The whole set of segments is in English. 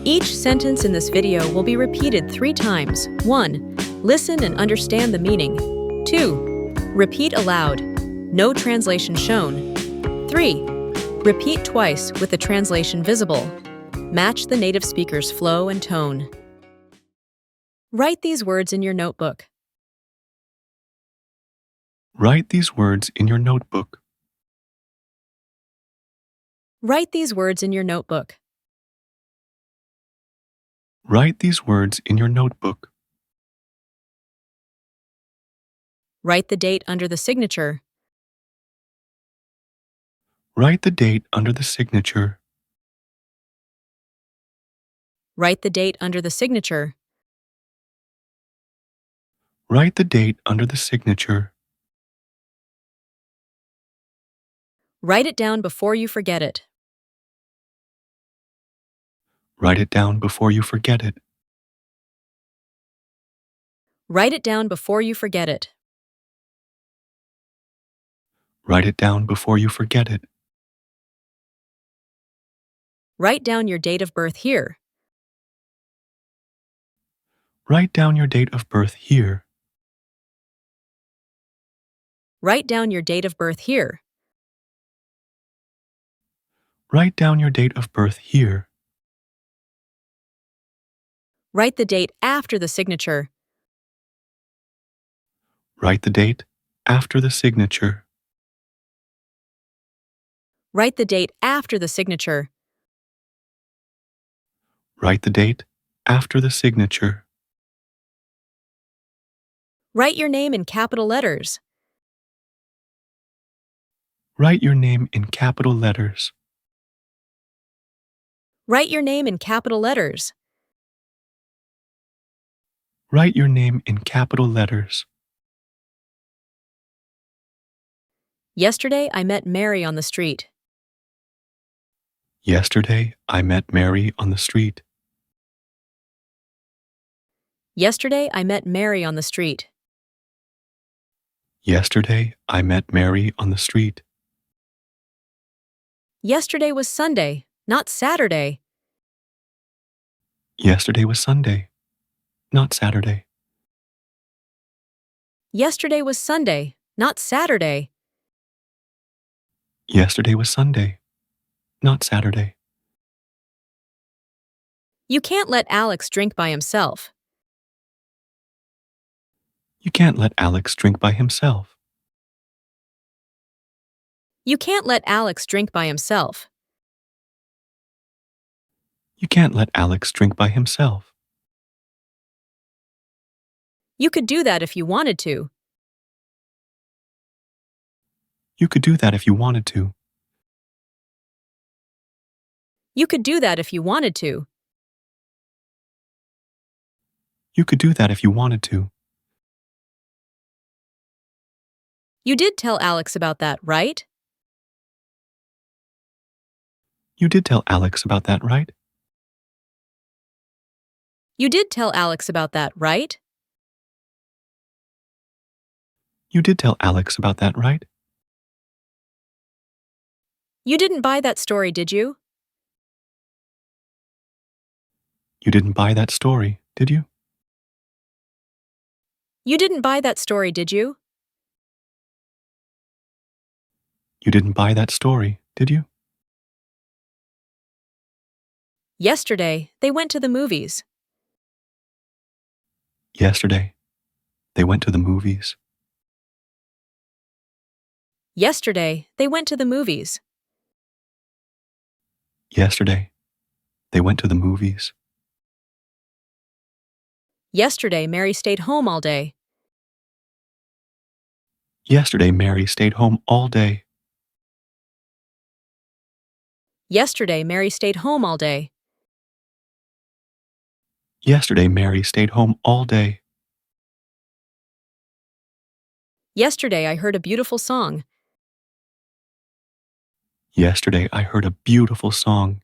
Each sentence in this video will be repeated 3 times. 1. Listen and understand the meaning. 2. Repeat aloud. No translation shown. 3. Repeat twice with the translation visible. Match the native speaker's flow and tone. Write these words in your notebook. Write these words in your notebook. Write these words in your notebook. Write these words in your notebook. Write the date under the signature. Write the date under the signature. Write the date under the signature. Write the date under the signature. Write it down before you forget it. Write it down before you forget it. Write it down before you forget it. Write it down before you forget it. Write down your date of birth here. Write down your date of birth here. Write down your date of birth here. Write down your date of birth here. Write the date after the signature. Write the date after the signature. Write the date after the signature. Write the date after the signature. Write your name in capital letters. Write your name in capital letters. Write your name in capital letters. Write your name in capital letters. Yesterday, I met Mary on the street. Yesterday, I met Mary on the street. Yesterday, I met Mary on the street. Yesterday, I met Mary on the street. Yesterday was Sunday, not Saturday. Yesterday was Sunday, not Saturday. Yesterday was Sunday, not Saturday. Yesterday was Sunday, not Saturday. You can't let Alex drink by himself. You can't let Alex drink by himself. You can't let Alex drink by himself. You can't let Alex drink by himself. You could do that if you wanted to. You could do that if you wanted to. You could do that if you wanted to. You could do that if you wanted to. You did tell Alex about that, right? You did tell Alex about that, right? You did tell Alex about that, right? You did tell Alex about that, right? You didn't buy that story, did you? You didn't buy that story, did you? You didn't buy that story, did you? You didn't buy that story, did you? Yesterday, they went to the movies. Yesterday, they went to the movies. Yesterday, they went to the movies. Yesterday, they went to the movies. Yesterday, Mary stayed home all day. Yesterday, Mary stayed home all day. Yesterday, Mary stayed home all day. Yesterday, Mary stayed home all day. Yesterday, I heard a beautiful song. Yesterday, I heard a beautiful song.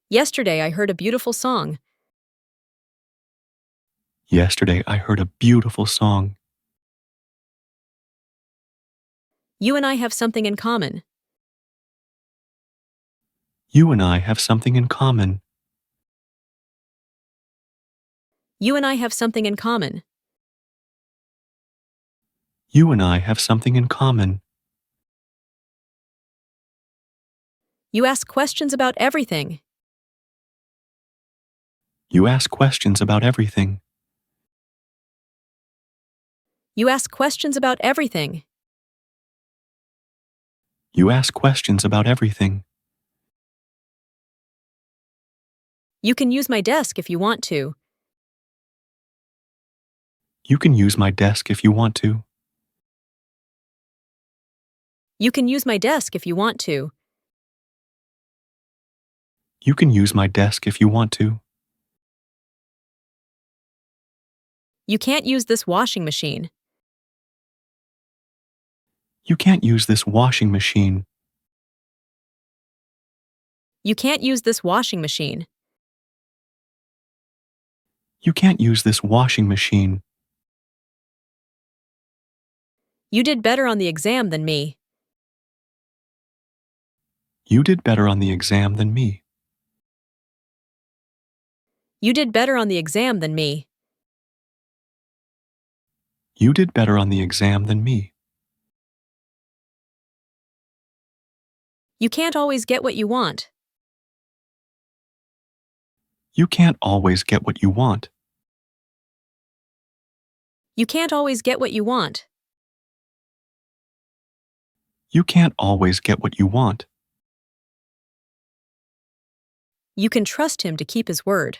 Yesterday, I heard a beautiful song. Yesterday, I heard a beautiful song. You and I have something in common. You and I have something in common. You and I have something in common. You and I have something in common. You ask questions about everything. You ask questions about everything. You ask questions about everything. You ask questions about everything. You can use my desk if you want to. You can use my desk if you want to. You can use my desk if you want to. You can use my desk if you want to. You can't use this washing machine. You can't use this washing machine. You can't use this washing machine. You can't use this washing machine. You did better on the exam than me. You did better on the exam than me. You did better on the exam than me. You did better on the exam than me. You can't always get what you want. You can't always get what you want. You can't always get what you want. You can't always get what you want. You can trust him to keep his word.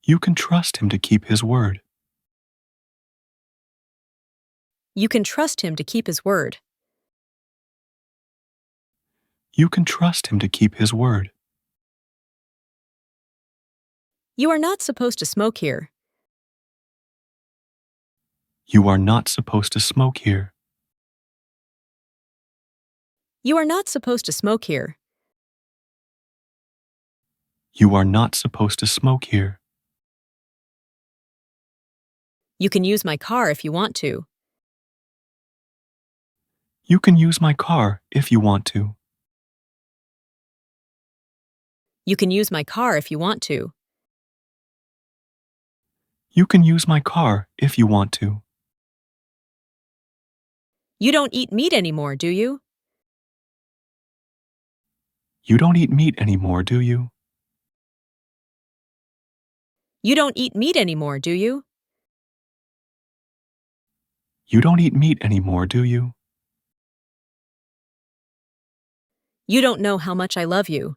You can trust him to keep his word. You can trust him to keep his word. You can trust him to keep his word. You are not supposed to smoke here. You are not supposed to smoke here. You are not supposed to smoke here. You are not supposed to smoke here. You can use my car if you want to. You can use my car if you want to. You can use my car if you want to. You can use my car if you want to. You don't eat meat anymore, do you? You don't eat meat anymore, do you? You don't eat meat anymore, do you? You don't eat meat anymore, do you? You don't know how much I love you.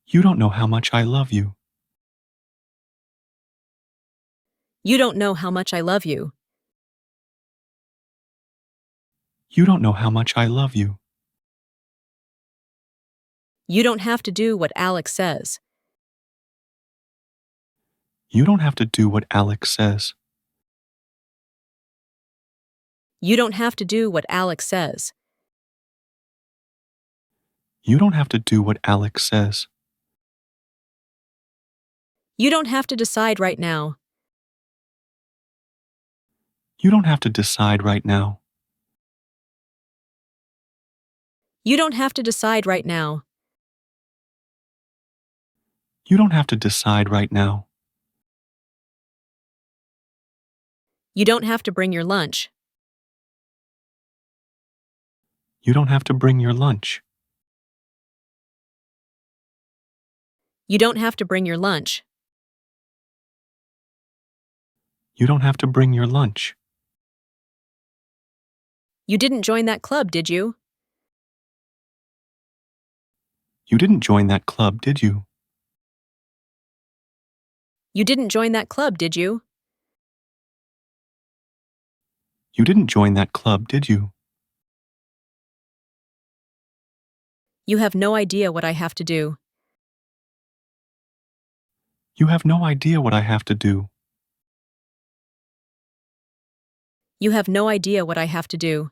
You don't know how much I love you. You don't know how much I love you. You don't know how much I love you. You don't have to do what Alex says. You don't have to do what Alex says. You don't have to do what Alex says. You don't have to do what Alex says. You don't have to decide right now. You don't have to decide right now. You don't have to decide right now. You don't have to decide right now. You don't have to bring your lunch. You don't have to bring your lunch. You don't have to bring your lunch. You don't have to bring your lunch. You didn't join that club, did you? You didn't join that club, did you? You didn't join that club, did you? You didn't join that club, did you? You have no idea what I have to do. You have no idea what I have to do. You have no idea what I have to do.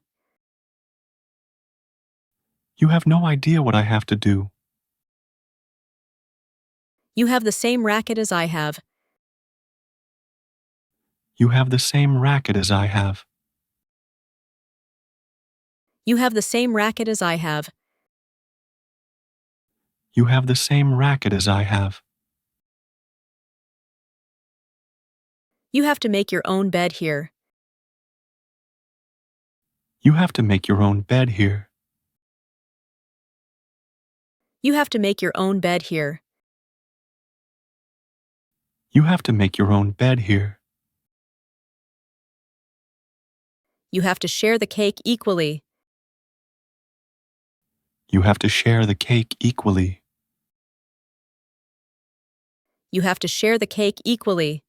You have no idea what I have to do. You have the same racket as I have. You have the same racket as I have. You have the same racket as I have. You have the same racket as I have. You have to make your own bed here. You have to make your own bed here. You have to make your own bed here. You have to make your own bed here. You have to share the cake equally. You have to share the cake equally. You have to share the cake equally.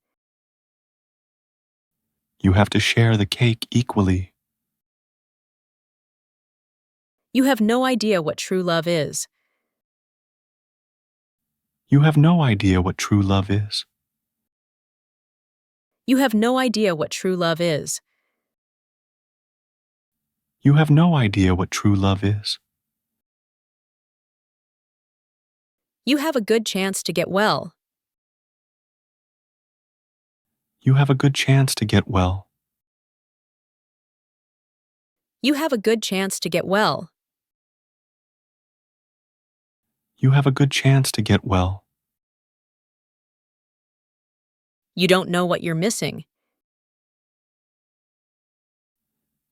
You have to share the cake equally. You have no idea what true love is. You have no idea what true love is. You have no idea what true love is. You have no idea what true love is. You have a good chance to get well. You have a good chance to get well. You have a good chance to get well. You have a good chance to get well. You don't know what you're missing.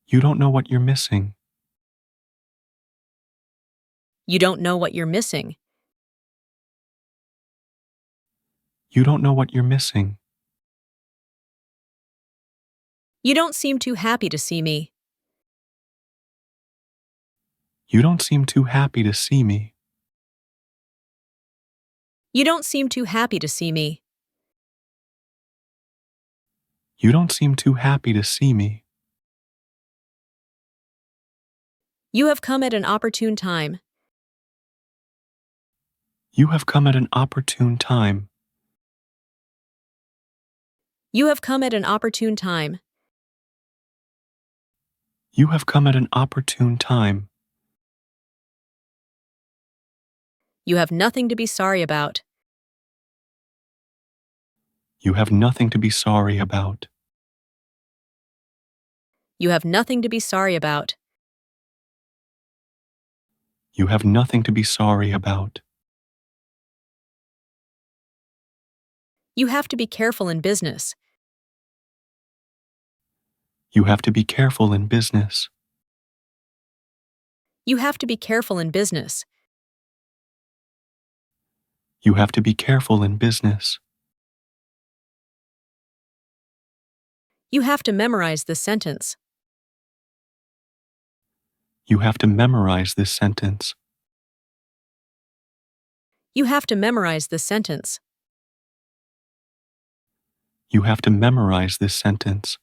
You don't know what you're missing. You don't know what you're missing. You don't know what you're missing. You don't seem too happy to see me. You don't seem too happy to see me. You don't seem too happy to see me. You don't seem too happy to see me. You have come at an opportune time. You have come at an opportune time. You have come at an opportune time. You have come at an opportune time. You have nothing to be sorry about. You have nothing to be sorry about. You have nothing to be sorry about. You have nothing to be sorry about. You have to be careful in business. You have to be careful in business. You have to be careful in business. You have to be careful in business. You have to memorize this sentence. You have to memorize this sentence. You have to memorize this sentence. You have to memorize this sentence.